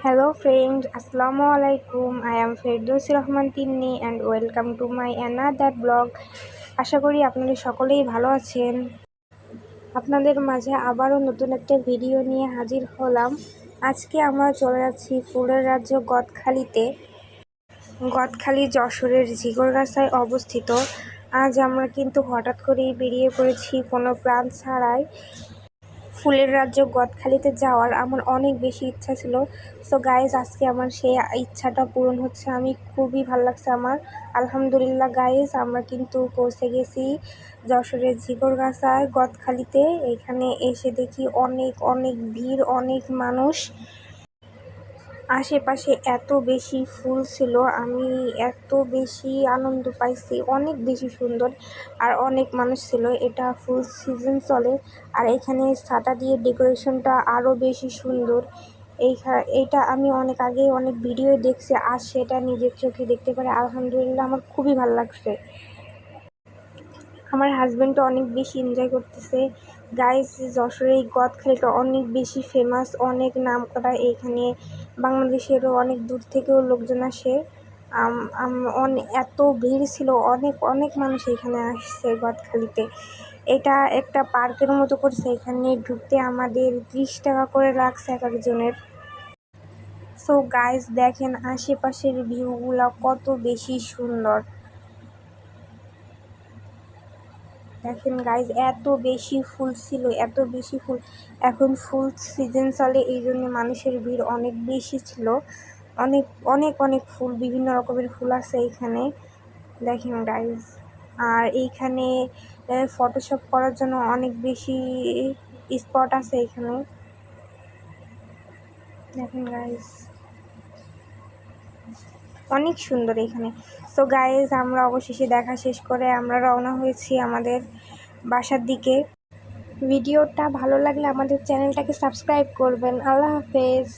Hello friends, Assalamu alaikum. I am Firdausi Rahman Tinni and welcome to my another blog. আশা করি আপনারা সকলেই ভালো আছেন। আপনাদের মাঝে আবারও নতুন একটা ভিডিও নিয়ে হাজির হলাম। আজকে আমরা চলে যাচ্ছি ফুলের রাজ্য গদখালিতে। গদখালি যশোরের ঝিকরগাছায় অবস্থিত। আজ আমরা কিন্তু হঠাৎ করেই বেরিয়ে পড়েছি কোনো প্ল্যান ছাড়াই। ফুলের রাজ্য গদখালিতে যাওয়ার আমার অনেক বেশি ইচ্ছা ছিল। সো গাইজ, আজকে আমার সেই ইচ্ছাটা পূরণ হচ্ছে। আমি খুবই ভালো লাগছে আমার। আলহামদুলিল্লাহ গাইজ, আমরা কিন্তু পৌঁছে গেছি যশোরের ঝিকরগাছায় গদখালিতে। এখানে এসে দেখি অনেক অনেক ভিড়, অনেক মানুষ। আশেপাশে এত বেশি ফুল ছিল, আমি এত বেশি আনন্দ পাইছি, অনেক বেশি সুন্দর। আর অনেক মানুষ ছিল, এটা ফুল সিজন চলে। আর এখানে ছাতা দিয়ে ডেকোরেশনটা আরও বেশি সুন্দর। এইটা আমি অনেক আগে অনেক ভিডিও দেখছি, আর সেটা নিজের চোখে দেখতে পারে আলহামদুলিল্লাহ আমার খুবই ভালো লাগছে। আমার হাজব্যান্ডও অনেক বেশি এনজয় করতেছে। গাইজ, যশোরের এই গদখালিটা অনেক বেশি ফেমাস, অনেক নাম করা। এইখানে বাংলাদেশেরও অনেক দূর থেকেও লোকজন আসে। এত ভিড় ছিল, অনেক অনেক মানুষ এখানে আসছে গদখালিতে। এটা একটা পার্কের মতো করছে। এখানে ঢুকতে আমাদের 30 টাকা করে লাগছে এক একজনের। সো গাইজ, দেখেন আশেপাশের ভিউগুলো কত বেশি সুন্দর। দেখেন গাইজ, এত বেশি ফুল ছিল, এত বেশি ফুল। এখন ফুল সিজন চলে, এই জন্য মানুষের ভিড় অনেক বেশি ছিল। অনেক অনেক অনেক ফুল, বিভিন্ন রকমের ফুল আছে এইখানে। দেখেন গাইজ, আর এইখানে ফটোশপ করার জন্য অনেক বেশি স্পট আছে এখানে। দেখেন গাইজ, অনেক সুন্দর এখানে। সো গাইজ, আমরা অবশেষে দেখা শেষ করে আমরা রওনা হয়েছি আমাদের বাসার দিকে। ভিডিওটা ভালো লাগলে আমাদের চ্যানেলটাকে সাবস্ক্রাইব করবেন। আল্লাহ হাফেজ।